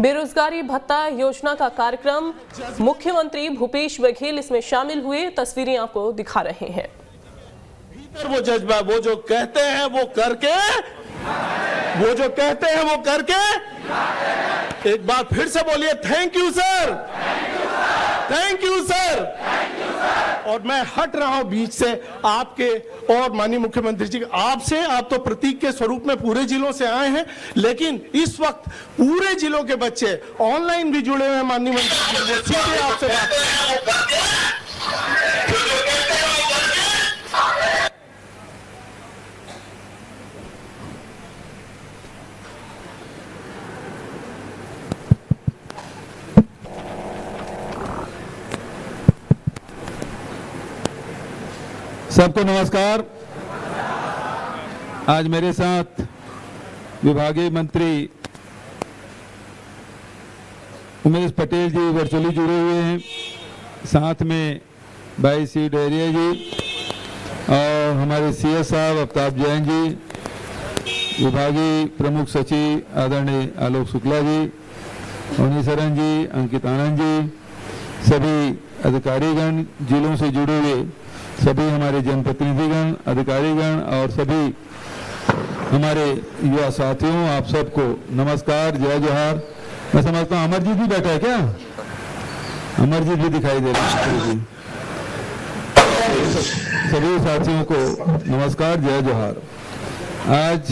बेरोजगारी भत्ता योजना का कार्यक्रम, मुख्यमंत्री भूपेश बघेल इसमें शामिल हुए। तस्वीरें आपको दिखा रहे हैं। भीतर वो जज्बा, वो जो कहते हैं वो करके, वो जो कहते हैं वो करके। एक बार फिर से बोलिए, thank you sir, thank you sir. और मैं हट रहा हूं बीच से आपके और माननीय मुख्यमंत्री जी, आपसे। आप तो प्रतीक के स्वरूप में पूरे जिलों से आए हैं, लेकिन इस वक्त पूरे जिलों के बच्चे ऑनलाइन भी जुड़े हुए हैं। माननीय मंत्री जी, वो सीधे आपसे बात करें। सबको नमस्कार। आज मेरे साथ विभागीय मंत्री उमेश पटेल जी वर्चुअली जुड़े हुए हैं, साथ में भाई सी डेरिया जी और हमारे सीएस साहब अफ्ताब जैन जी, विभागीय प्रमुख सचिव आदरणीय आलोक शुक्ला जी, अवनी सरन जी, अंकित आनंद जी, सभी अधिकारीगण, जिलों से जुड़े हुए सभी हमारे जनप्रतिनिधिगण, अधिकारीगण और सभी हमारे युवा साथियों, आप सबको नमस्कार, जय जोहार। मैं समझता हूँ अमरजीत भी बैठा है क्या? अमरजीत भी दिखाई दे रहा है। सभी साथियों को नमस्कार, जय जोहार। आज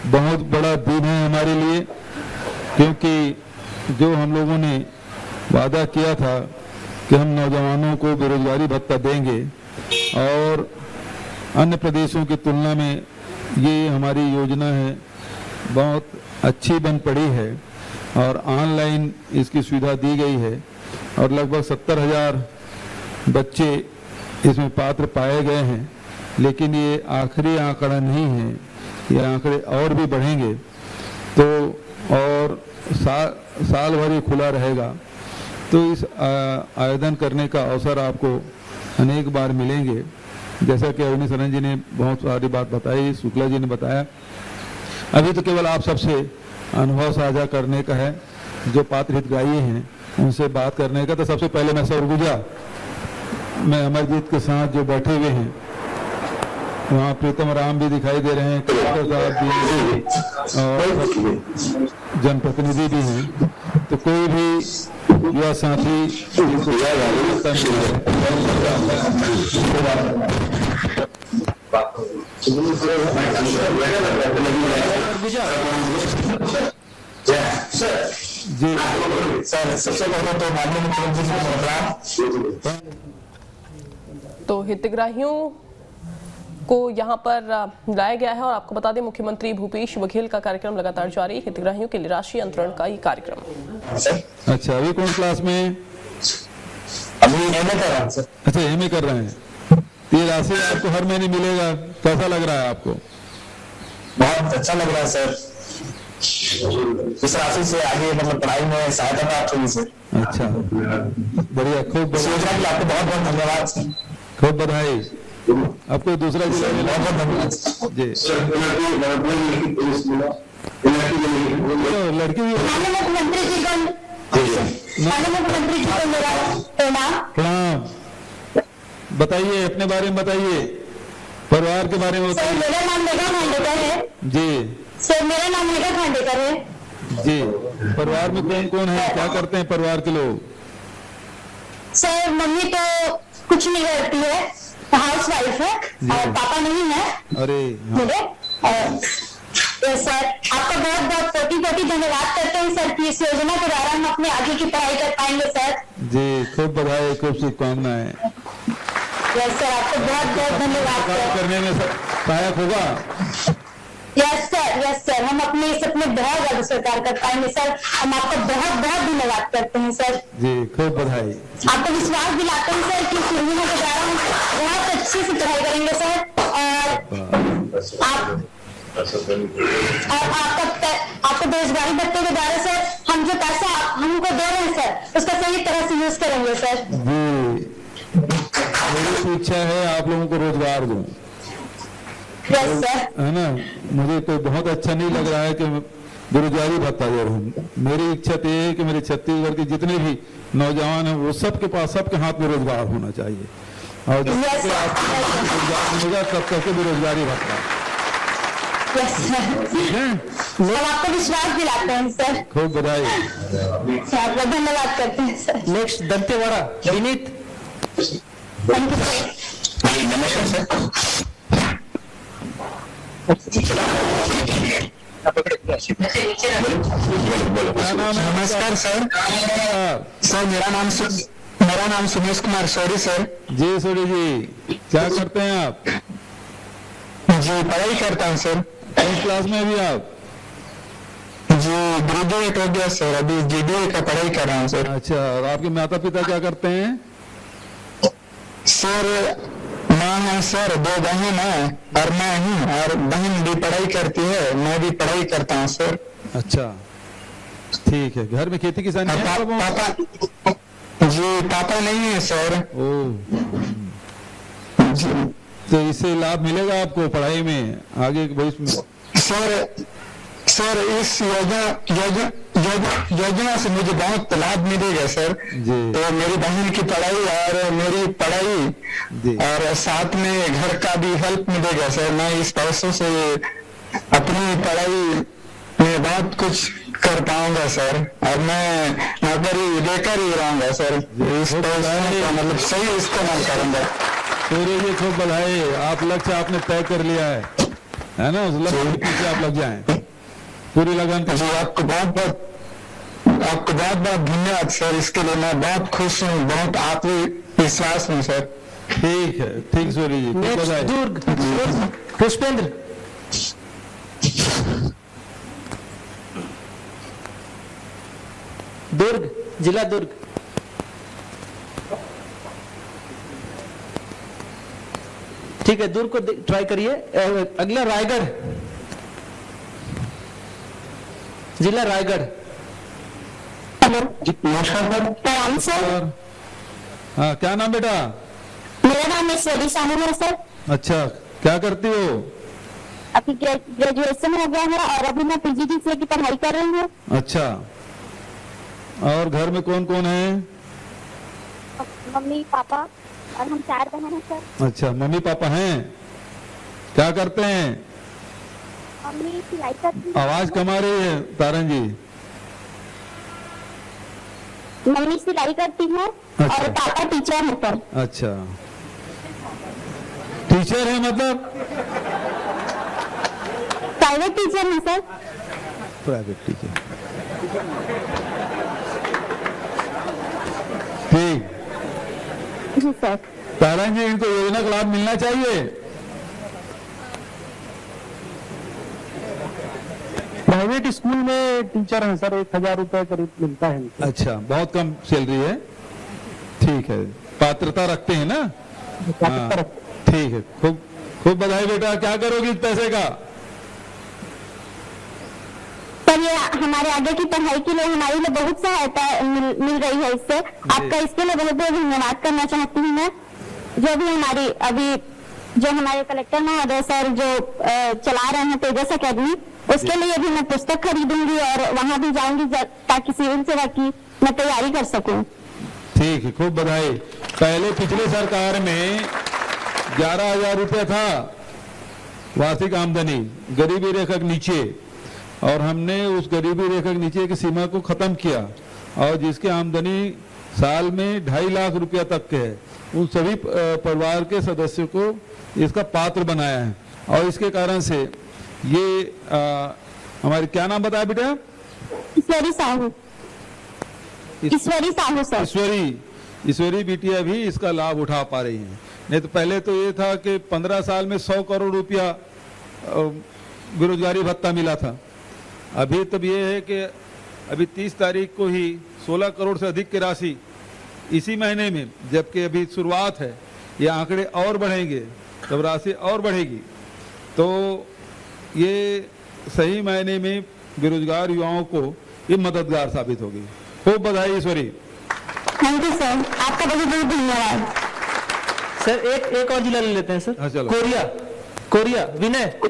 बहुत बड़ा दिन है हमारे लिए, क्योंकि जो हम लोगों ने वादा किया था कि हम नौजवानों को बेरोजगारी भत्ता देंगे और अन्य प्रदेशों की तुलना में ये हमारी योजना है बहुत अच्छी बन पड़ी है और ऑनलाइन इसकी सुविधा दी गई है और लगभग 70,000 बच्चे इसमें पात्र पाए गए हैं। लेकिन ये आखिरी आंकड़ा नहीं है, ये आंकड़े और भी बढ़ेंगे। तो और साल भर ये खुला रहेगा, तो इस आवेदन करने का अवसर आपको अनेक बार मिलेंगे। जैसा कि अवनी सरन जी ने बहुत सारी बात बताई, शुक्ला जी ने बताया। अभी तो केवल आप सबसे अनुभव साझा करने का है, जो पात्र हितग्राही हैं उनसे बात करने का। तो सबसे पहले मैं सरगुजा में अमरजीत के साथ जो बैठे हुए हैं, वहाँ प्रीतम राम भी दिखाई दे रहे हैं, और जनप्रतिनिधि भी हैं। तो कोई भी युवा साथी जी सर, सबसे पहले तो माननीय मुख्यमंत्री जी को तो हितग्राहियों को यहाँ पर लाया गया है। और आपको बता दें, मुख्यमंत्री भूपेश बघेल का कार्यक्रम लगातार जारी, हितग्राहियों के लिए राशि अंतरण का ये कार्यक्रम। अच्छा, अभी कौन क्लास में? अभी एमए कर रहा हूं सर। अच्छा, एमए कर रहे हैं। ये राशि आपको हर महीने मिलेगा, कैसा लग रहा है आपको? बहुत अच्छा लग रहा है सर। इस राशि से आगे मतलब पढ़ाई में सहायता प्राप्त होगी सर। अच्छा, बढ़िया, खूब इस योजना के लिए आपको बहुत बहुत धन्यवाद सर। खूब बधाई। आपको दूसरा जिला में बहुत बहुत धन्यवाद जी। लड़की भी मुख्यमंत्री जी को मेरा प्रणाम। बताइए, अपने बारे में बताइए, परिवार के बारे में बताइए। मेरा नाम मेघा खांडेकर है जी सर। मेरा नाम मेघा खांडेकर है जी। परिवार में कौन कौन है, क्या करते हैं परिवार के लोग? सर, मम्मी तो कुछ नहीं करती है, हाउस वाइफ है, और पापा नहीं है। अरे मेरे सर, आपका बहुत बहुत कोटि धन्यवाद करते हैं सर कि इस योजना के द्वारा हम अपने आगे की पढ़ाई कर पाएंगे सर। जी, खूब बधाई, खूब शुभकामनाएं। यस सर, आपको बहुत बहुत धन्यवाद करने में सहायक होगा। यस सर, हम अपने सपने बहुत ज्यादा साकार कर पाएंगे सर। हम आपका बहुत बहुत धन्यवाद करते हैं सर जी, खूब बधाई। आपको विश्वास दिलाते हैं सर कि इस योजना के द्वारा हम बहुत अच्छे से पढ़ाई करेंगे सर। और आपको बेरोजगारी भत्ते के द्वारा सर हम जो पैसा हमको दे रहे हैं सर, उसका सही तरह से यूज करेंगे सर। जी, मेरी इच्छा है आप लोगों को रोजगार दूं, यस सर। है ना। मुझे तो बहुत अच्छा नहीं लग रहा है कि बेरोजगारी भत्ता दे रहा हूँ। मेरी इच्छा तो ये है कि मेरे छत्तीसगढ़ के जितने भी नौजवान हैं वो सबके पास, सबके हाथ में रोजगार होना चाहिए, और जब तक रोजगार मिलेगा तब तक के बेरोजगारी भत्ता। यस सर, ठीक है, हम आपको विश्वास दिलाते हैं सर। खूब बधाई। आपका धन्यवाद करते हैं sir. Next Dantewada Vineet. Thank you sir. नमस्कार सर। क्या नाम है? नमस्कार सर। सर मेरा नाम सुमेश कुमार सॉरी सर। जी सूर्य जी, क्या करते हैं आप? जी पढ़ाई करता हूँ सर। कौन क्लास में अभी आप? जी ग्रेजुएट हो गया सर, अभी GDA का पढ़ाई कर रहा हूँ सर। अच्छा, और आपके माता पिता क्या करते हैं? सर माँ है सर, 2 बहन है और मैं हूँ, और बहन भी पढ़ाई करती है, मैं भी पढ़ाई करता हूँ सर। अच्छा ठीक है, घर में खेती किसानी है? पापा जी पापा नहीं है सर। ओ, जी तो इससे लाभ मिलेगा आपको पढ़ाई में आगे के भविष्य में? सर इस योजना से मुझे बहुत लाभ मिलेगा सर जी। तो मेरी बहन की पढ़ाई और मेरी पढ़ाई जी। और साथ में घर का भी हेल्प मिलेगा सर। मैं इस पैसों से अपनी पढ़ाई में बहुत कुछ कर पाऊंगा सर, और मैं नौकरी लेकर ही रहूंगा सर। इस पैसों का मतलब सही इस्तेमाल करूंगा। सूर्य जी खूब बधाई, आप लक्ष्य आपने तय कर लिया है ना? उस लक्ष्य के पीछे आप लग जाएं पूरी लगन के। जी आपको बहुत बहुत धन्यवाद सर। इसके लिए मैं बहुत खुश हूँ, बहुत आत्मविश्वास हूँ सर। ठीक है, ठीक सूर्य जी, खूब नेक्स्ट बधाई। दुर्ग पुष्पेंद्र। दुर्ग, जिला दुर्ग। ठीक है, दुर्ग को ट्राई करिए। अगला रायगढ़, जिला रायगढ़। हेलो नमस्कार प्रणाम सर। और हाँ, क्या नाम बेटा? मेरा नाम ईश्वरी साहू है सर। अच्छा, क्या करती हो? अभी ग्रेजुएशन हो गया है और अभी मैं PGDCA की पढ़ाई कर रही हूँ। अच्छा, और घर में कौन कौन है? मम्मी पापा और हम 4 बहन हैं सर। अच्छा, मम्मी पापा हैं, क्या करते हैं? मम्मी सिलाई करती है। आवाज कम आ रही है तारन जी। मम्मी सिलाई करती है अच्छा। और पापा टीचर हैं सर। अच्छा, टीचर है मतलब? प्राइवेट टीचर हैं सर। प्राइवेट टीचर, ठीक। जी सर। तारन जी, इनको योजना का लाभ मिलना चाहिए। प्राइवेट स्कूल में टीचर हैं सर, 1000 रुपए करीब मिलता है। अच्छा, बहुत कम सैलरी है, ठीक है, पात्रता रखते हैं ना? हाँ, ठीक है, खूब खूब बधाई बेटा। क्या करोगी इस पैसे का? सर ये हमारे आगे की पढ़ाई के लिए हमारे लिए बहुत सहायता मिल रही है इससे। आपका इसके लिए बहुत बहुत धन्यवाद करना चाहती हूँ मैं। जो भी हमारी अभी जो हमारे कलेक्टर महोदय सर जो चला रहे हैं तेजस अकेडमी, उसके लिए भी मैं पुस्तक खरीदूंगी और वहां भी जाऊंगी ताकि सिविल सेवा की मैं तैयारी कर सकूं। ठीक है, खूब बधाई। पहले पिछले सरकार में 11,000 रुपया था वार्षिक आमदनी गरीबी रेखा के नीचे, और हमने उस गरीबी रेखा के नीचे की सीमा को खत्म किया, और जिसकी आमदनी साल में 2.5 लाख रुपया तक के है, उन सभी परिवार के सदस्यों को इसका पात्र बनाया है। और इसके कारण से ये हमारे, क्या नाम बताया बेटा? ईश्वरी साहू। ईश्वरी साहू सर। ईश्वरी बिटिया भी इसका लाभ उठा पा रही हैं। नहीं तो पहले तो ये था कि 15 साल में 100 करोड़ रुपया बेरोजगारी भत्ता मिला था। अभी तब ये है कि अभी 30 तारीख को ही 16 करोड़ से अधिक की राशि इसी महीने में, जबकि अभी शुरुआत है, ये आंकड़े और बढ़ेंगे, तब राशि और बढ़ेगी। तो ये सही मायने में बेरोजगार युवाओं को ये मददगार साबित होगी। खूब बधाई ईश्वरी। थैंक यू सर, आपका बहुत बहुत धन्यवाद सर। एक और जिला ले लेते हैं सर। हाँ, चलो। कोरिया विनय।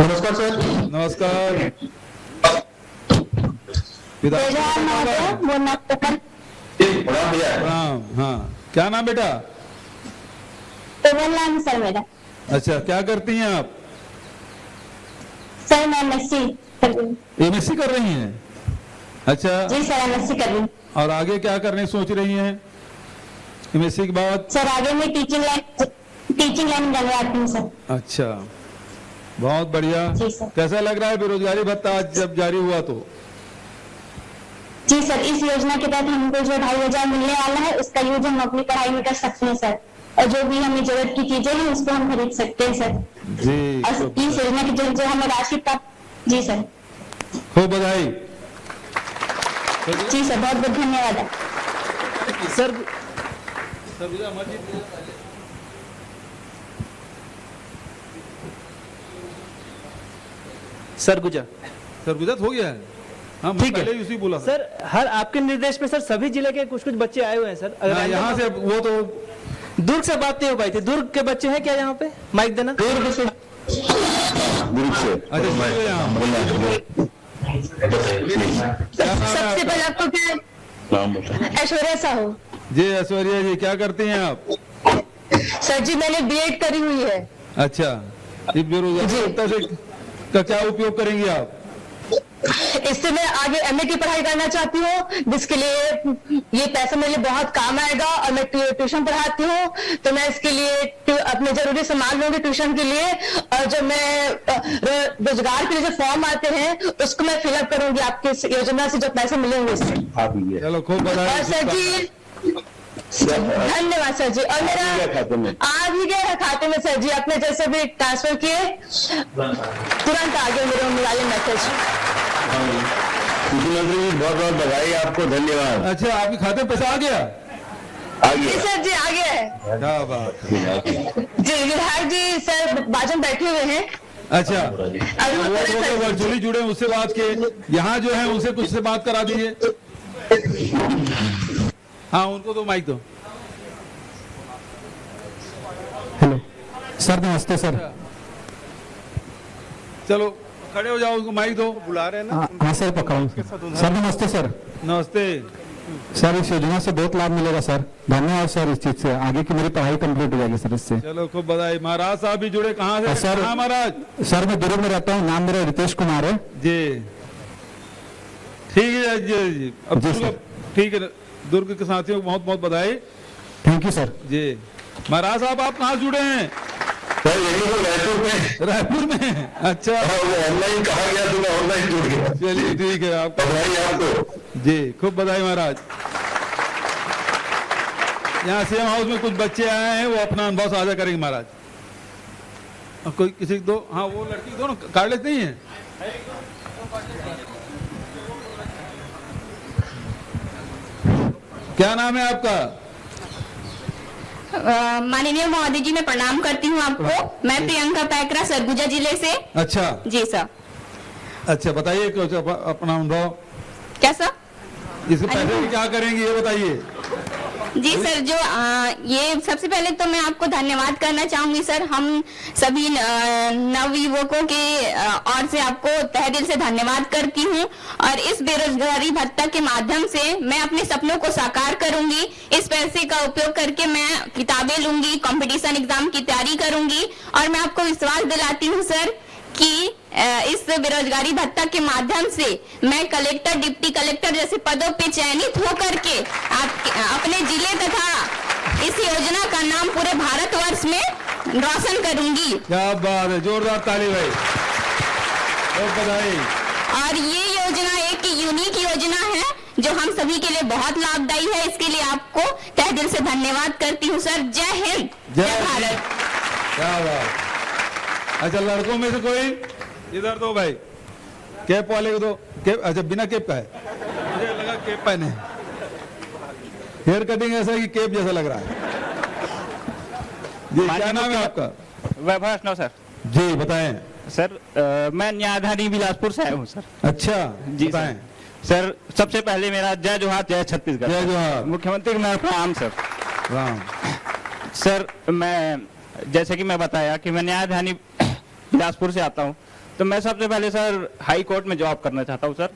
नमस्कार सर। नमस्कार। तेजवाल महोदय, वो नाम प्रणाम। हाँ, क्या नाम बेटा? तेजवाल नाम सर मेरा। अच्छा, क्या करती हैं आप? सर मैं एमएससी कर रही हूँ। एमएससी कर रही हैं? अच्छा, जी सर एमएससी कर रही हूँ। और आगे क्या करने की सोच रही हैं एमएससी के बाद? सर आगे मैं टीचिंग लाइन में जाने वाली हूँ सर। अच्छा, बहुत बढ़िया। जी सर। कैसा लग रहा है बेरोजगारी भत्ता आज जब जारी हुआ तो? जी सर, इस योजना के तहत हमको जो 2500 मिलने वाला है उसका यूज हम अपनी पढ़ाई में कर सकते हैं सर, और जो भी हमें जरूरत की चीजें हैं उसको हम खरीद सकते हैं सर। जी, और इस योजना की जो हमें राशि प्राप्त। जी सर। खूब बधाई। जी सर, बहुत बहुत धन्यवाद। सर सरगुजा सरगुजत हो गया है? हाँ, ठीक है। पहले ही उसी बोला था। सर, हर आपके निर्देश पे सर सभी जिले के कुछ कुछ बच्चे आए हुए हैं सर। अगर हाँ, यहाँ से वो तो दुर्ग से बात नहीं हो पाई थी। दुर्ग के बच्चे हैं क्या यहाँ पे? माइक देना। अच्छा, सुनिए यहाँ। क्या नाम है सबसे आपका? पहले आपको क्या ऐश्वर्या साहू। जी ऐश्वर्या जी, क्या करती हैं आप? सर जी मैंने बीएड करी हुई है। अच्छा, इस बेरोजगारी भत्ता से का क्या उपयोग करेंगी आप? इससे मैं आगे एमए की पढ़ाई करना चाहती हूँ, जिसके लिए ये पैसा मेरे लिए बहुत काम आएगा। और मैं ट्यूशन पढ़ाती हूँ, तो मैं इसके लिए अपने जरूरी सामान लूंगी ट्यूशन के लिए। और जो मैं रोजगार के लिए जो फॉर्म आते हैं उसको मैं फिलअप करूंगी आपकी इस योजना से जो पैसे मिलेंगे उससे। चलो, खूब और बधाई। सर जी धन्यवाद सर जी। और मेरा आ भी गया है खाते में सर जी, अपने जैसे भी ट्रांसफर किए तुरंत आ गए मेरे मोबाइल मैसेज। मुख्यमंत्री जी बहुत बहुत बधाई आपको, धन्यवाद। अच्छा, आपके खाते में पैसा आ गया? जी सर जी आ गया है। क्या बात है। जी विधायक जी सर बाजू में बैठे हुए हैं। अच्छा, वो वर्चुअली जुड़े हैं, उससे बात के यहाँ जो है उनसे कुछ से बात करा दीजिए। हाँ, उनको तो माइक दो। हेलो सर, नमस्ते सर। चलो खड़े हो जाओ, उनको माइक दो। बुला रहे हैं ना? हाँ सर, पकड़ाऊँ सर। नमस्ते सर। नमस्ते सर, इस योजना से बहुत लाभ मिलेगा सर। धन्यवाद सर। इस चीज से आगे की मेरी पढ़ाई कंप्लीट हो जाएगी सर इससे। चलो, खूब बधाई। महाराज साहब भी जुड़े, कहाँ से? सर कहाँ महाराज? सर मैं दुर्ग में रहता हूँ, नाम मेरा रितेश कुमार है। जी, ठीक है जी। अब जी, दुर्ग, सर। ठीक है, दुर्ग के साथियों को बहुत बहुत बधाई। Thank you sir. जी, महाराज साहब आप कहाँ जुड़े हैं? सर यही तो रायपुर में। रायपुर में? अच्छा, ऑनलाइन कहा गया तो मैं ऑनलाइन जुड़ गया। चलिए ठीक है, आपका बधाई आपको। जी, खूब बधाई महाराज। यहाँ सीएम हाउस में कुछ बच्चे आए हैं, वो अपना अनुभव साझा करेंगे महाराज। और कोई किसी को दो। हाँ, वो लड़की दो ना, कार्डलेस नहीं है? क्या नाम है आपका? माननीय महोदय जी मैं प्रणाम करती हूँ आपको। मैं प्रियंका पैकरा सरगुजा जिले से। अच्छा जी सर। अच्छा, बताइए कुछ अपना अनुभव। क्या सर? इसके पैसे क्या करेंगे ये बताइए। जी सर, जो ये सबसे पहले तो मैं आपको धन्यवाद करना चाहूंगी सर। हम सभी नवयुवकों के ओर से आपको तहे दिल से धन्यवाद करती हूँ। और इस बेरोजगारी भत्ता के माध्यम से मैं अपने सपनों को साकार करूंगी। इस पैसे का उपयोग करके मैं किताबें लूंगी, कंपटीशन एग्जाम की तैयारी करूंगी। और मैं आपको विश्वास दिलाती हूँ सर कि इस बेरोजगारी भत्ता के माध्यम से मैं कलेक्टर, डिप्टी कलेक्टर जैसे पदों पे चयनित होकर के अपने जिले तथा इस योजना का नाम पूरे भारतवर्ष में रोशन करूंगी। क्या बात है, जोरदार ताली भाई, बहुत बधाई। और ये योजना एक यूनिक योजना है जो हम सभी के लिए बहुत लाभदायी है। इसके लिए आपको तहे दिल से धन्यवाद करती हूँ सर। जय हिंद, जय भारत। क्या बात। अच्छा, लड़कों में से कोई इधर दो भाई, कैप वाले को दो। कैप, अच्छा बिना कैप का है, मुझे लगा कैप पहने। हेयर कटिंग ऐसा है कि कैप जैसा लग रहा है। जी, क्या नाम है आपका? वैभव सर। जी बताएं। सर मैं न्यायधानी बिलासपुर से आया हूँ सर। अच्छा जी बताएं। सर, सबसे पहले मेरा जय जोहार, जय छत्तीसगढ़। जय जोहार। मुख्यमंत्री को मेरा प्रणाम सर। राम। सर मैं जैसे कि मैं बताया कि मैं न्यायधानी बिलासपुर से आता हूँ, तो मैं सबसे पहले सर हाई कोर्ट में जॉब करना चाहता हूँ सर।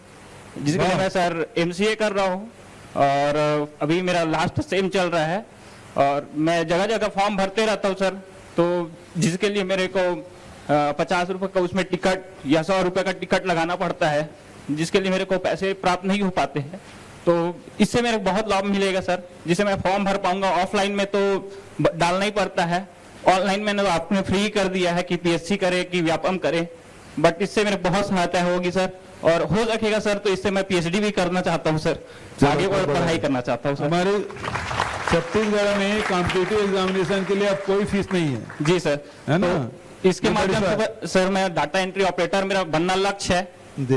जिसके लिए मैं सर MCA कर रहा हूँ और अभी मेरा लास्ट सेम चल रहा है और मैं जगह जगह फॉर्म भरते रहता हूँ सर। तो जिसके लिए मेरे को 50 रुपए का उसमें टिकट या 100 रुपए का टिकट लगाना पड़ता है, जिसके लिए मेरे को पैसे प्राप्त नहीं हो पाते हैं। तो इससे मेरे को बहुत लाभ मिलेगा सर, जिससे मैं फॉर्म भर पाऊंगा। ऑफलाइन में तो डालना ही पड़ता है, ऑनलाइन मैंने आपने फ्री कर दिया है कि PSC करे कि व्यापम करे, बट इससे मेरे बहुत सहायता होगी सर और हो सकेगा सर। तो इससे मैं PhD भी करना चाहता हूँ सर, आगे और पढ़ाई करना चाहता हूँ सर। हमारे छत्तीसगढ़ में कॉम्पिटिटिव एग्जामिनेशन के लिए अब कोई फीस नहीं है। जी सर, है ना? तो इसके माध्यम से सर मैं डाटा एंट्री ऑपरेटर मेरा बनना लक्ष्य है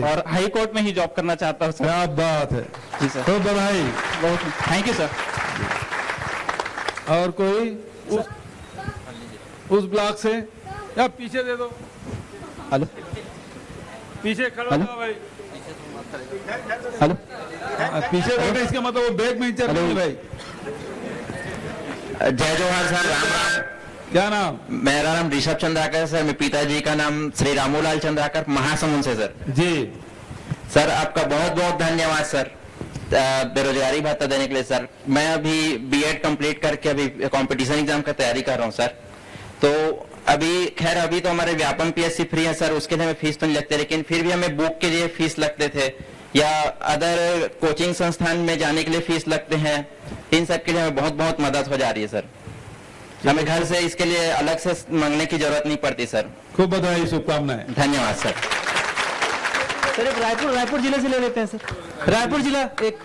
और हाई कोर्ट में ही जॉब करना चाहता हूँ सर। क्या बात है। जी सर, तो बधाई। बहुत थैंक यू सर। और कोई उस ब्लॉक से या पीछे दे दो। हेलो, पीछे खड़ा हो भाई। हेलो, पीछे बैठे इसका मतलब वो बैग में चल रही है भाई। जय जोहार सर, राम राम। क्या नाम? मेरा नाम ऋषभ चंद्राकर सर, मेरे पिताजी का नाम श्री रामूलाल चंद्राकर, महासमुंद से सर। जी सर आपका बहुत बहुत धन्यवाद सर बेरोजगारी भत्ता देने के लिए सर। मैं अभी B.Ed कंप्लीट करके अभी कंपटीशन एग्जाम का तैयारी कर रहा हूँ सर। तो अभी खैर अभी तो हमारे व्यापम PSC फ्री है सर, उसके लिए हमें फीस तो नहीं लगती, लेकिन फिर भी हमें बुक के लिए फीस लगते थे या अदर कोचिंग संस्थान में जाने के लिए फीस लगते हैं। इन सब के लिए हमें बहुत बहुत मदद हो जा रही है सर। हमें घर से इसके लिए अलग से मांगने की जरूरत नहीं पड़ती सर। खूब बधाई, शुभकामनाएं। धन्यवाद सर। सर एक रायपुर जिले से ले लेते हैं सर। रायपुर जिला एक,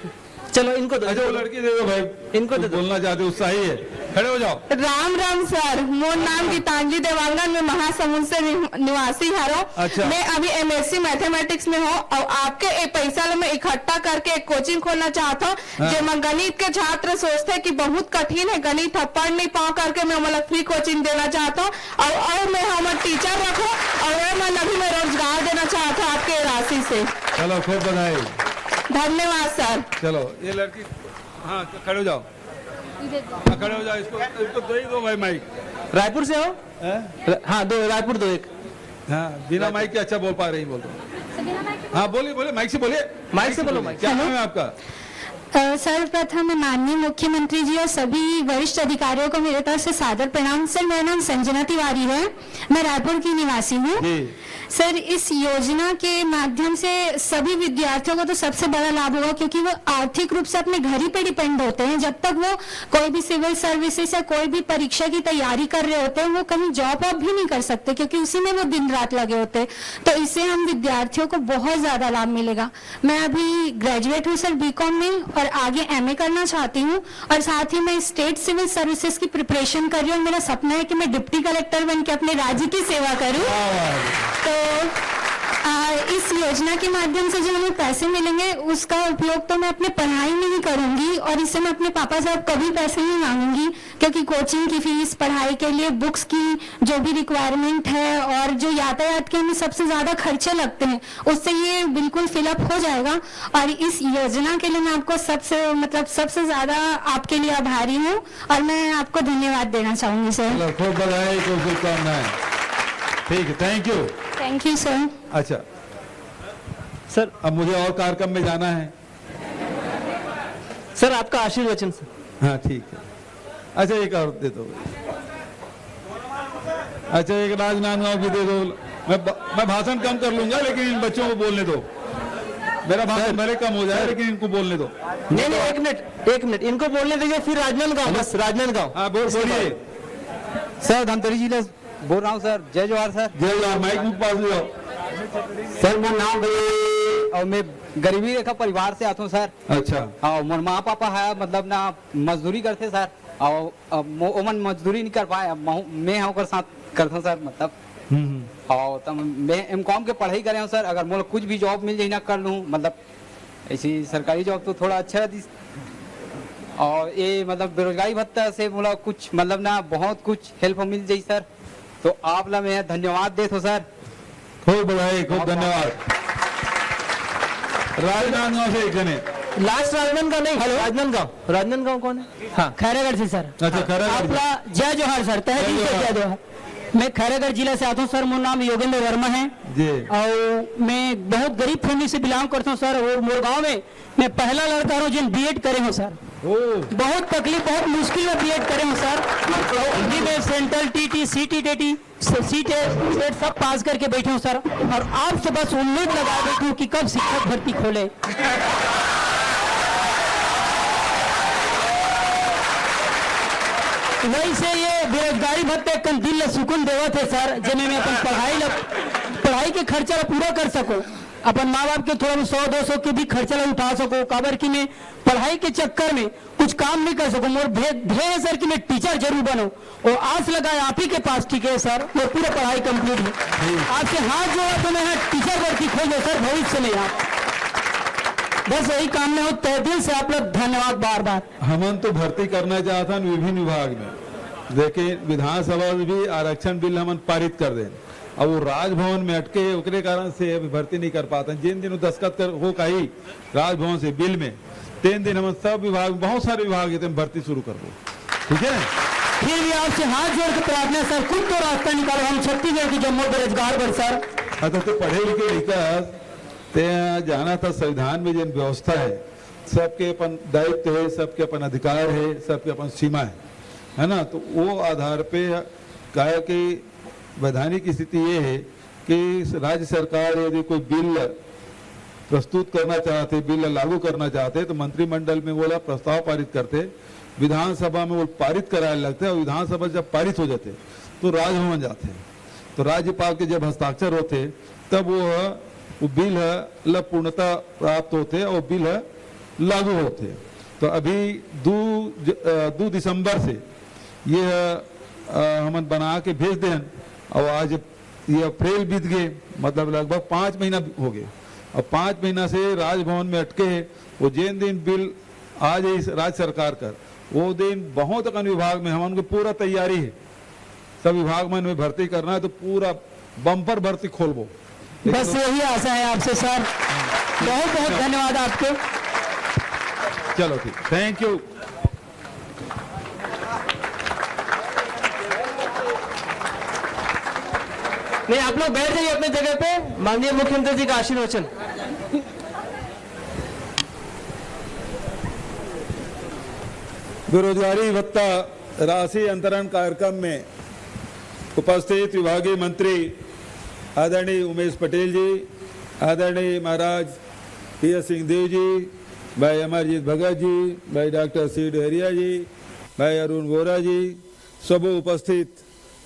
चलो इनको दो। अच्छा वो लड़की दे दो भाई, इनको दे दो। बोलना चाहते उत्साही है, खड़े हो जाओ। राम राम सर, मोर नाम गीतांजलि देवांगन, मैं महासमुंद से निवासी हूँ। अच्छा। मैं अभी MSc मैथमेटिक्स में हूँ और आपके एक पैसा लो मैं इकट्ठा करके एक कोचिंग खोलना चाहता हूँ। हाँ। जो गणित के छात्र सोचते हैं कि बहुत कठिन है गणित, पढ़ नहीं पाओ करके मैं मतलब फ्री कोचिंग देना चाहता हूँ और मैं हमारा टीचर रखूँ और मैं अभी मैं रोजगार देना चाहता हूँ आपके राशि से। चलो खूब बधाई, धन्यवाद सर। चलो ये लड़की, हाँ खड़े हो जाओ, खड़े हो जाओ। इसको दो ही दो भाई माइक। रायपुर से हो? हाँ दो, रायपुर दो एक। हाँ बिना माइक के अच्छा बोल पा रही, बोल दो। हाँ बोलिए बोलिए, माइक से बोलिए। माइक से बोलो। क्या नाम है आपका? सर्वप्रथम माननीय मुख्यमंत्री जी और सभी वरिष्ठ अधिकारियों को मेरे तरफ से सादर प्रणाम। सर मेरा नाम संजना तिवारी है, मैं रायपुर की निवासी हूँ। सर इस योजना के माध्यम से सभी विद्यार्थियों को तो सबसे बड़ा लाभ होगा क्योंकि वो आर्थिक रूप से अपने घर ही पे डिपेंड होते हैं। जब तक वो कोई भी सिविल सर्विसेज या कोई भी परीक्षा की तैयारी कर रहे होते हैं वो कहीं जॉब वॉब भी नहीं कर सकते क्योंकि उसी में वो दिन रात लगे होते हैं। तो इससे हम विद्यार्थियों को बहुत ज्यादा लाभ मिलेगा। मैं अभी ग्रेजुएट हूँ सर B.Com में और आगे MA करना चाहती हूँ और साथ ही मैं स्टेट सिविल सर्विसेज की प्रिपरेशन कर रही हूँ। मेरा सपना है कि मैं डिप्टी कलेक्टर बन के अपने राज्य की सेवा करूँ। तो इस योजना के माध्यम से जो हमें पैसे मिलेंगे उसका उपयोग तो मैं अपने पढ़ाई में ही करूंगी और इससे मैं अपने पापा से अब कभी पैसे नहीं मांगूंगी क्योंकि कोचिंग की फीस, पढ़ाई के लिए बुक्स की जो भी रिक्वायरमेंट है और जो यातायात के हमें सबसे ज्यादा खर्चे लगते हैं उससे ये बिल्कुल फिलअप हो जाएगा। और इस योजना के लिए मैं आपको सबसे ज्यादा आपके लिए आभारी हूँ और मैं आपको धन्यवाद देना चाहूंगी सर। खूब बधाई, खूब शुभकामनाएं। ठीक है, थैंक यू सर। अच्छा सर, अब मुझे और कार्यक्रम में जाना है सर, आपका आशीर्वचन सर। हाँ ठीक है। अच्छा एक और दे दो। अच्छा एक राजनांदगांव की दे दो। मैं भाषण कम कर लूंगा लेकिन इन बच्चों को बोलने दो। मेरा भाषण भले कम हो जाए लेकिन इनको बोलने दो। नहीं एक मिनट इनको बोलने दीजिए, फिर राजनांदगांव, बस राजनांदगांव। हाँ बोलिए सर। धमतरी जिले बोल रहा हूँ सर। जय जोहार सर। जय जोहार। माइक मुख पास ले आओ सर। मेरा नाम और मैं गरीबी रेखा परिवार से आता हूँ सर। अच्छा। और मोर माँ पापा है मतलब ना मजदूरी करते सर और ओमन मजदूरी नहीं कर पाए, मैं होकर साथ करता हूँ सर मतलब। और तब मैं M.Com के पढ़ाई करे हूँ सर। अगर मुझे कुछ भी जॉब मिल जाए ना कर लूँ मतलब ऐसी सरकारी जॉब तो थोड़ा अच्छा है। और ये मतलब बेरोजगारी भत्ता से मुझे कुछ मतलब ना बहुत कुछ हेल्प मिल जाए सर। तो आप ला मैं धन्यवाद देता हूँ सर। खूब बधाई, खूब धन्यवाद। राजनांदगांव से एक जने लास्ट राजनांदगांव नहीं, राजनांदगांव कौन है? हाँ खैरागढ़ से सर। अच्छा खैरागढ़। आपला जय जोहार सर। तहे दिल से जय जोहार। मैं खैरागढ़ जिला से आता हूँ सर। मेरा नाम योगेंद्र वर्मा है जी। और मैं बहुत गरीब फैमिली से बिलोंग करता हूँ सर। और मोर गाँव में मैं पहला लड़का हूँ जिन बीएड करे हूँ सर। बहुत तकलीफ, बहुत मुश्किल में बीएड करे हूँ सर। हिंदी में सेंट्रल टीटी, सीटी, सीट सब पास करके बैठे हूँ सर। और आपसे बस उम्मीद लगा बैठी हूँ कि कब शिक्षक भर्ती खोले। वैसे ये बेरोजगारी भत्ते कल दिल ला सुकून देवत है सर, जिन्हें मैं अपन पढ़ाई के खर्चा ला पूरा कर सको, अपन माँ बाप के थोड़ा 100-200 के भी खर्चा ला उठा सको। काबर की मैं पढ़ाई के चक्कर में कुछ काम नहीं कर सको। मोर ध्येय है सर कि मैं टीचर जरूर बनो और आस लगाए आप ही के पास। ठीक है सर, मोर पूरा पढ़ाई कंप्लीट है। आपसे हाथ जोड़ा तो मैं टीचर भर्ती खोलो सर भविष्य में। आप बस यही काम में हो, तहे दिल से आप लोग धन्यवाद बार बार। हमन तो भर्ती करना चाहता विभिन्न विभाग में, लेकिन विधानसभा में भी आरक्षण बिल हमन पारित कर दें। अब वो राजभवन में अटके उकरे कारण से अभी भर्ती नहीं कर पाते। जिन दिन दस्तखत कर हो कही राजभवन से बिल में, 3 दिन हम सब विभाग, बहुत सारे विभाग है भर्ती शुरू कर दो। ठीक है, फिर भी आपसे हाथ जोड़ के प्रार्थना सर, खुद तो रास्ता निकालो। हम छत्तीसगढ़ की जम्मू बेरोजगार बन सर। अच्छा तो पढ़े लिखे विकास ते जाना था, संविधान में जिन व्यवस्था है सबके अपन दायित्व है, सबके अपन अधिकार है, सबके अपन सीमा है ना। तो वो आधार पे कहा कि वैधानिक स्थिति ये है कि राज्य सरकार यदि कोई बिल प्रस्तुत करना चाहते, बिल लागू करना चाहते, तो मंत्रिमंडल में बोला प्रस्ताव पारित करते, विधानसभा में वो पारित कराने लगते, और विधानसभा जब पारित हो जाते तो राजभवन जाते, तो राज्यपाल के जब हस्ताक्षर होते तब वो बिल है पूर्णता प्राप्त होते और बिल है लागू होते। तो अभी 2 दिसंबर से ये हम बना के भेज दें, और आज ये अप्रैल बीत गए, मतलब लगभग 5 महीना हो गए। और 5 महीना से राजभवन में अटके है। वो जिन दिन बिल आ जाए राज्य सरकार कर, वो दिन बहुत अकन विभाग में हम पूरा तैयारी है, सब विभाग में भर्ती करना है, तो पूरा बम्पर भर्ती खोलबो। बस यही आशा है आपसे सर। बहुत बहुत धन्यवाद आपके। चलो ठीक, थैंक यू। नहीं, आप लोग बैठ जाइए अपने जगह पे। माननीय मुख्यमंत्री जी का आशीर्वचन। बेरोजगारी भत्ता राशि अंतरण कार्यक्रम में उपस्थित विभागीय मंत्री आदरणीय उमेश पटेल जी, आदरणीय महाराज टी.एस. सिंहदेव जी, भाई अमरजीत भगत जी, भाई डॉक्टर सी डहरिया जी, भाई अरुण वोरा जी, सब उपस्थित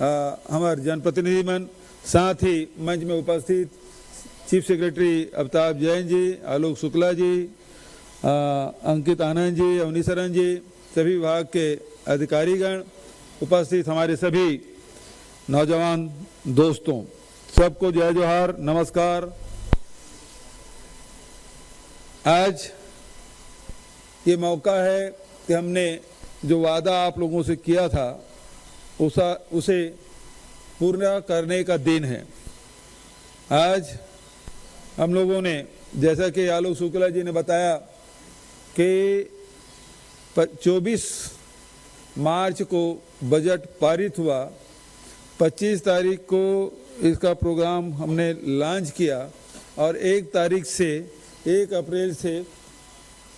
हमारे जनप्रतिनिधि मन, साथ ही मंच में उपस्थित चीफ सेक्रेटरी अमिताभ जैन जी, आलोक शुक्ला जी, अंकित आनंद जी, अवनीशरण जी, सभी विभाग के अधिकारीगण, उपस्थित हमारे सभी नौजवान दोस्तों, सबको जय जोहार, नमस्कार। आज ये मौका है कि हमने जो वादा आप लोगों से किया था उसे पूर्ण करने का दिन है। आज हम लोगों ने, जैसा कि आलोक शुक्ला जी ने बताया कि 24 मार्च को बजट पारित हुआ, 25 तारीख को इसका प्रोग्राम हमने लॉन्च किया और 1 अप्रैल से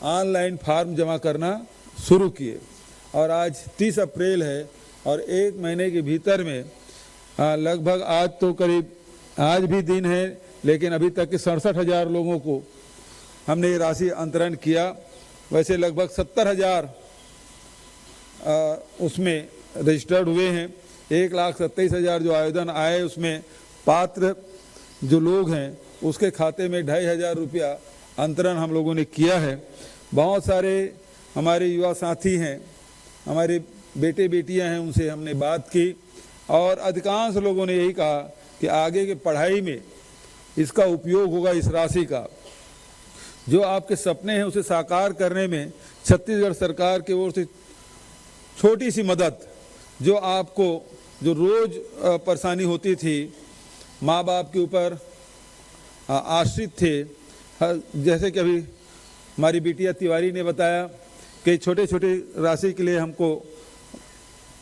ऑनलाइन फॉर्म जमा करना शुरू किए, और आज 30 अप्रैल है और 1 महीने के भीतर में लगभग, आज तो करीब आज भी दिन है, लेकिन अभी तक के 67,000 लोगों को हमने ये राशि अंतरण किया। वैसे लगभग 70,000 उसमें रजिस्टर्ड हुए हैं। 1,27,000 जो आवेदन आए, उसमें पात्र जो लोग हैं उसके खाते में 2,500 रुपया अंतरण हम लोगों ने किया है। बहुत सारे हमारे युवा साथी हैं, हमारे बेटे बेटियां हैं, उनसे हमने बात की और अधिकांश लोगों ने यही कहा कि आगे की पढ़ाई में इसका उपयोग होगा। इस राशि का जो आपके सपने हैं उसे साकार करने में छत्तीसगढ़ सरकार की ओर से छोटी सी मदद, जो आपको जो रोज़ परेशानी होती थी, माँ बाप के ऊपर आश्रित थे, जैसे कि अभी हमारी बिटिया तिवारी ने बताया कि छोटे छोटे राशि के लिए हमको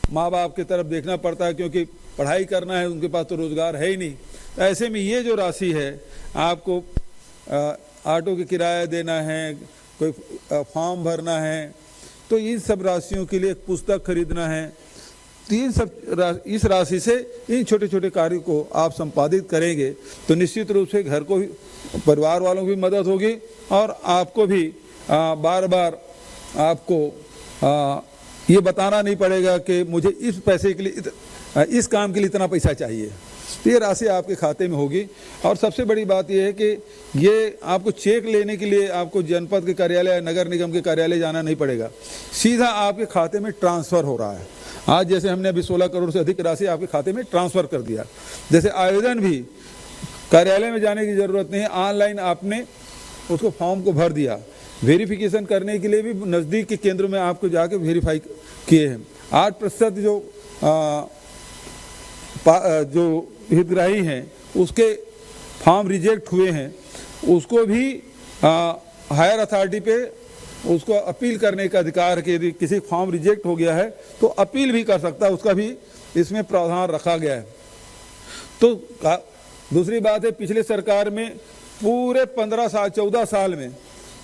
माँ बाप की तरफ देखना पड़ता है, क्योंकि पढ़ाई करना है, उनके पास तो रोजगार है ही नहीं। ऐसे में ये जो राशि है, आपको ऑटो के किराया देना है, कोई फॉर्म भरना है, तो इन सब राशियों के लिए एक पुस्तक खरीदना है, तो इन सब इस राशि से इन छोटे छोटे कार्यों को आप संपादित करेंगे तो निश्चित रूप से घर को भी, परिवार वालों की भी मदद होगी और आपको भी बार बार आपको ये बताना नहीं पड़ेगा कि मुझे इस पैसे के लिए, इस काम के लिए इतना पैसा चाहिए। तो ये राशि आपके खाते में होगी। और सबसे बड़ी बात यह है कि ये आपको चेक लेने के लिए आपको जनपद के कार्यालय या नगर निगम के कार्यालय जाना नहीं पड़ेगा, सीधा आपके खाते में ट्रांसफ़र हो रहा है। आज जैसे हमने अभी 16 करोड़ से अधिक राशि आपके खाते में ट्रांसफ़र कर दिया। जैसे आवेदन भी कार्यालय में जाने की ज़रूरत नहीं है, ऑनलाइन आपने उसको फॉर्म को भर दिया। वेरिफिकेशन करने के लिए भी नज़दीक के केंद्र में आपको जाके वेरीफाई किए हैं। 8% जो हितग्राही हैं उसके फॉर्म रिजेक्ट हुए हैं, उसको भी हायर अथॉरिटी पे उसको अपील करने का अधिकार है कि यदि किसी फॉर्म रिजेक्ट हो गया है तो अपील भी कर सकता है, उसका भी इसमें प्रावधान रखा गया है। तो दूसरी बात है, पिछले सरकार में पूरे 15 साल 14 साल में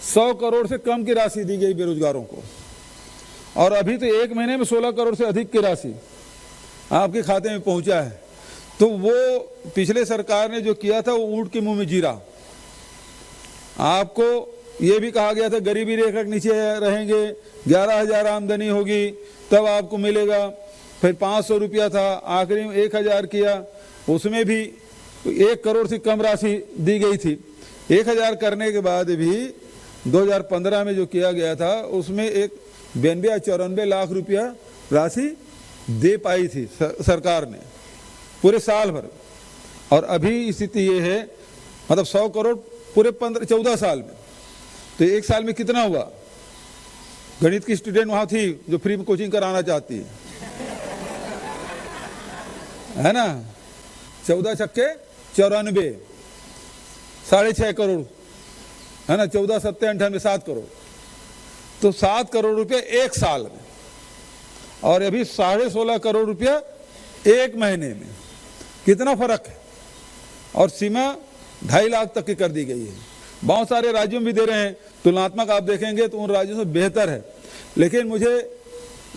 100 करोड़ से कम की राशि दी गई बेरोजगारों को, और अभी तो एक महीने में 16 करोड़ से अधिक की राशि आपके खाते में पहुंचा है। तो वो पिछले सरकार ने जो किया था वो ऊंट के मुंह में जीरा। आपको ये भी कहा गया था गरीबी रेखा के नीचे रहेंगे, 11,000 आमदनी होगी तब आपको मिलेगा, फिर 500 रुपया था, आखिरी में 1,000 किया, उसमें भी 1 करोड़ से कम राशि दी गई थी। 1,000 करने के बाद भी 2015 में जो किया गया था उसमें एक 92 या 94 लाख रुपया राशि दे पाई थी सरकार ने पूरे साल भर। और अभी स्थिति ये है, मतलब 100 करोड़ पूरे 14 साल में, तो एक साल में कितना हुआ? गणित की स्टूडेंट वहां थी जो फ्री में कोचिंग कराना चाहती है ना। 14 छक्के 94, 6.5 करोड़ है ना, 14 सत्ते 98, 7 करोड़, तो 7 करोड़ रुपया एक साल में, और अभी 16.5 करोड़ रुपया एक महीने में। कितना फर्क है? और सीमा 2.5 लाख तक की कर दी गई है। बहुत सारे राज्यों में भी दे रहे हैं, तुलनात्मक आप देखेंगे तो उन राज्यों से बेहतर है। लेकिन मुझे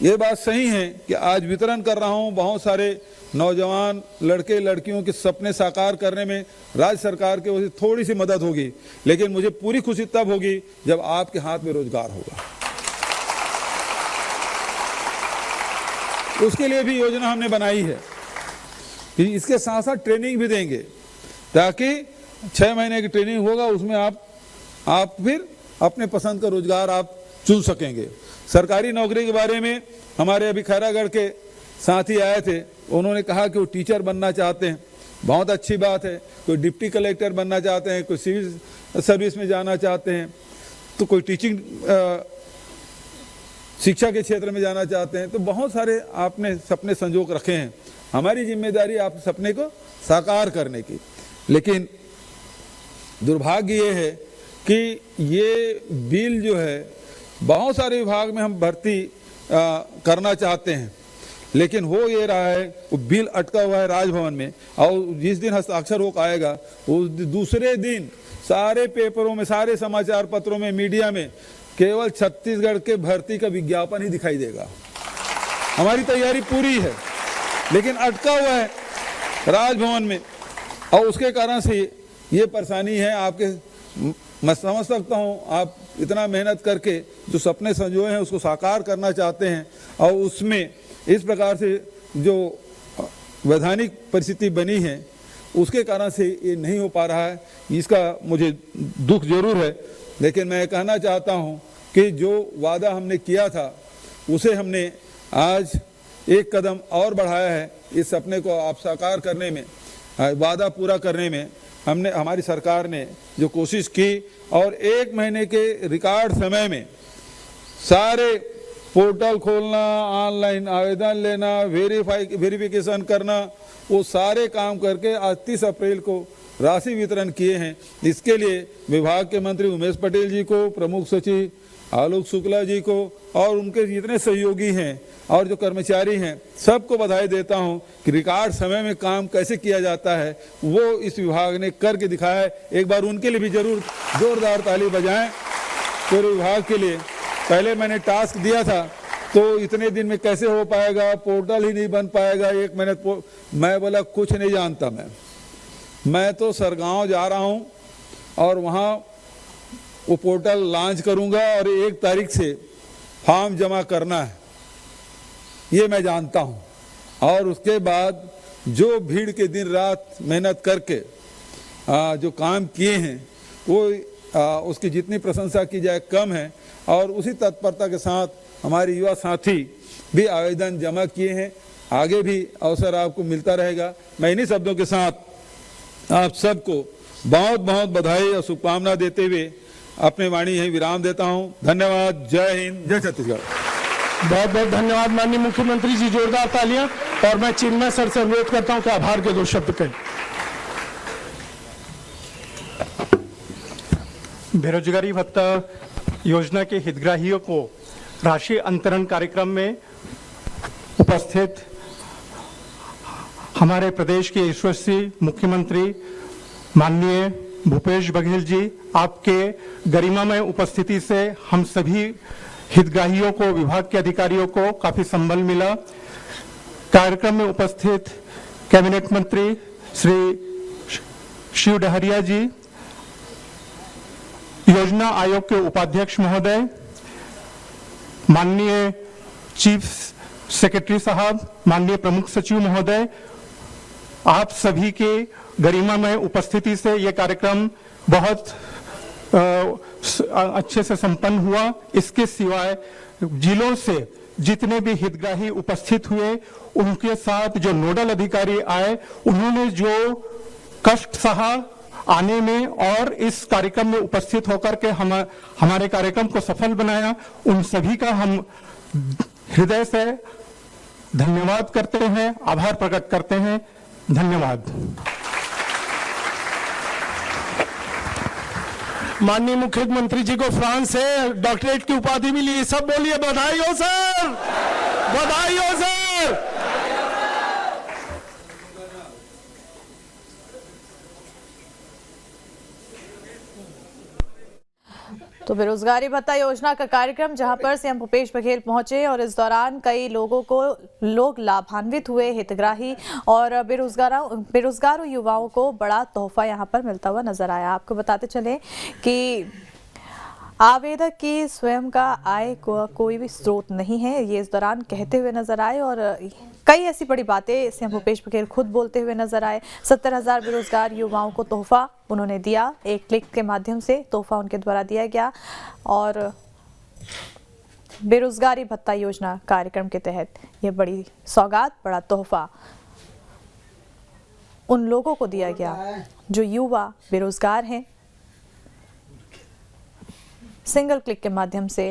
ये बात सही है कि आज वितरण कर रहा हूँ, बहुत सारे नौजवान लड़के लड़कियों के सपने साकार करने में राज्य सरकार के वजह से थोड़ी सी मदद होगी, लेकिन मुझे पूरी खुशी तब होगी जब आपके हाथ में रोजगार होगा। उसके लिए भी योजना हमने बनाई है कि इसके साथ साथ ट्रेनिंग भी देंगे, ताकि 6 महीने की ट्रेनिंग होगा, उसमें आप फिर अपने पसंद का रोजगार आप चुन सकेंगे। सरकारी नौकरी के बारे में हमारे अभी खैरागढ़ के साथी आए थे, उन्होंने कहा कि वो टीचर बनना चाहते हैं, बहुत अच्छी बात है। कोई डिप्टी कलेक्टर बनना चाहते हैं, कोई सिविल सर्विस में जाना चाहते हैं, तो कोई टीचिंग शिक्षा के क्षेत्र में जाना चाहते हैं। तो बहुत सारे आपने सपने संजो के रखे हैं। हमारी जिम्मेदारी आप सपने को साकार करने की। लेकिन दुर्भाग्य ये है कि ये बिल जो है बहुत सारे विभाग में हम भर्ती करना चाहते हैं, लेकिन हो ये रहा है वो बिल अटका हुआ है राजभवन में, और जिस दिन हस्ताक्षर हो पाएगा उस दूसरे दिन सारे पेपरों में, सारे समाचार पत्रों में, मीडिया में केवल छत्तीसगढ़ के भर्ती का विज्ञापन ही दिखाई देगा। हमारी तैयारी पूरी है, लेकिन अटका हुआ है राजभवन में, और उसके कारण से ये परेशानी है आपके। मैं समझ सकता हूँ आप इतना मेहनत करके जो सपने संजोए हैं उसको साकार करना चाहते हैं, और उसमें इस प्रकार से जो वैधानिक परिस्थिति बनी है उसके कारण से ये नहीं हो पा रहा है। इसका मुझे दुख जरूर है, लेकिन मैं कहना चाहता हूँ कि जो वादा हमने किया था उसे हमने आज एक कदम और बढ़ाया है। इस सपने को आप साकार करने में, वादा पूरा करने में हमारी सरकार ने जो कोशिश की, और 1 महीने के रिकॉर्ड समय में सारे पोर्टल खोलना, ऑनलाइन आवेदन लेना, वेरिफिकेशन करना, वो सारे काम करके आज 30 अप्रैल को राशि वितरण किए हैं। इसके लिए विभाग के मंत्री उमेश पटेल जी को, प्रमुख सचिव आलोक शुक्ला जी को और उनके जितने सहयोगी हैं और जो कर्मचारी हैं सबको बधाई देता हूं कि रिकॉर्ड समय में काम कैसे किया जाता है वो इस विभाग ने करके दिखाया है। एक बार उनके लिए भी जरूर जोरदार ताली बजाएं पूरे विभाग के लिए। पहले मैंने टास्क दिया था तो इतने दिन में कैसे हो पाएगा, पोर्टल ही नहीं बन पाएगा, 1 महीने मैं बोला कुछ नहीं जानता मैं तो सरगांव जा रहा हूं और वहां वो पोर्टल लॉन्च करूंगा और 1 तारीख से फॉर्म जमा करना है, ये मैं जानता हूं। और उसके बाद जो भीड़ के दिन रात मेहनत करके जो काम किए हैं वो उसकी जितनी प्रशंसा की जाए कम है। और उसी तत्परता के साथ हमारे युवा साथी भी आवेदन जमा किए हैं, आगे भी अवसर आपको मिलता रहेगा। मैं इन्हीं शब्दों के साथ आप सबको बहुत बहुत बधाई और शुभकामना देते हुए अपने वाणी यही विराम देता हूं। धन्यवाद। जय हिंद, जय छत्तीसगढ़। बहुत बहुत धन्यवाद माननीय मुख्यमंत्री जी, जोरदार तालियां। और मैं चिन्मय सर से अनुरोध करता हूं कि आभार के 2 शब्द कहें। बेरोजगारी भत्ता योजना के हितग्राहियों को राशि अंतरण कार्यक्रम में उपस्थित हमारे प्रदेश के यशस्वी मुख्यमंत्री माननीय भूपेश बघेल जी, आपके गरिमामय उपस्थिति से हम सभी हितग्राहियों को, विभाग के अधिकारियों को काफी संबल मिला। कार्यक्रम में उपस्थित कैबिनेट मंत्री श्री शिव डहरिया जी, योजना आयोग के उपाध्यक्ष महोदय, माननीय चीफ सेक्रेटरी साहब, माननीय प्रमुख सचिव महोदय, आप सभी के गरिमामय उपस्थिति से ये कार्यक्रम बहुत अच्छे से संपन्न हुआ। इसके सिवाय जिलों से जितने भी हितग्राही उपस्थित हुए, उनके साथ जो नोडल अधिकारी आए, उन्होंने जो कष्ट सहा आने में और इस कार्यक्रम में उपस्थित होकर के हमारे कार्यक्रम को सफल बनाया, उन सभी का हम हृदय से धन्यवाद करते हैं, आभार प्रकट करते हैं। धन्यवाद। माननीय मुख्यमंत्री जी को फ्रांस से डॉक्टरेट की उपाधि मिली, सब बोलिए बधाई हो सर, बधाई हो सर। तो बेरोजगारी भत्ता योजना का कार्यक्रम जहां पर सीएम भूपेश बघेल पहुंचे और इस दौरान कई लोग लाभान्वित हुए, हितग्राही और बेरोजगार युवाओं को बड़ा तोहफा यहां पर मिलता हुआ नजर आया। आपको बताते चले कि आवेदक की स्वयं का आय को कोई भी स्रोत नहीं है, ये इस दौरान कहते हुए नजर आए और कई ऐसी बड़ी बातें सीएम भूपेश बघेल खुद बोलते हुए नजर आए। 70,000 बेरोजगार युवाओं को तोहफा उन्होंने दिया, एक क्लिक के माध्यम से तोहफा उनके द्वारा दिया गया और बेरोजगारी भत्ता योजना कार्यक्रम के तहत ये बड़ी सौगात, बड़ा तोहफा उन लोगों को दिया गया जो युवा बेरोजगार हैं। सिंगल क्लिक के माध्यम से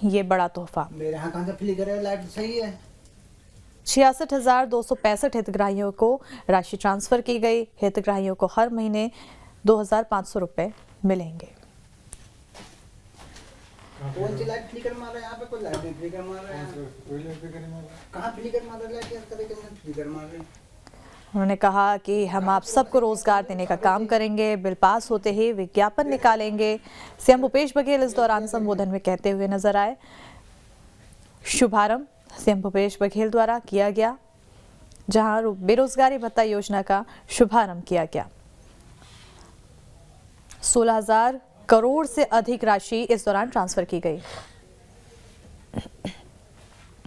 ये बड़ा तोहफा। मेरे यहाँ कहाँ से फ्लिकर है, लाइट सही है। 66,265 हितग्राहियों को राशि ट्रांसफर की गई। हितग्राहियों को हर महीने 2,500 रुपए मिलेंगे। कौन सी लाइट फ्लिकर मार रहा है? यहाँ पे कोई लाइट नहीं फ्लिकर मार रहा है। कहाँ फ्लिकर मार रहा है? इस तरीके से फ्लिकर मार रहे हैं। उन्होंने कहा कि हम आप सबको रोजगार देने का काम करेंगे, बिल पास होते ही विज्ञापन निकालेंगे। सीएम भूपेश बघेल इस दौरान संबोधन में कहते हुए नजर आए। शुभारंभ सीएम भूपेश बघेल द्वारा किया गया, जहां बेरोजगारी भत्ता योजना का शुभारंभ किया गया। 16,000 करोड़ से अधिक राशि इस दौरान ट्रांसफर की गई।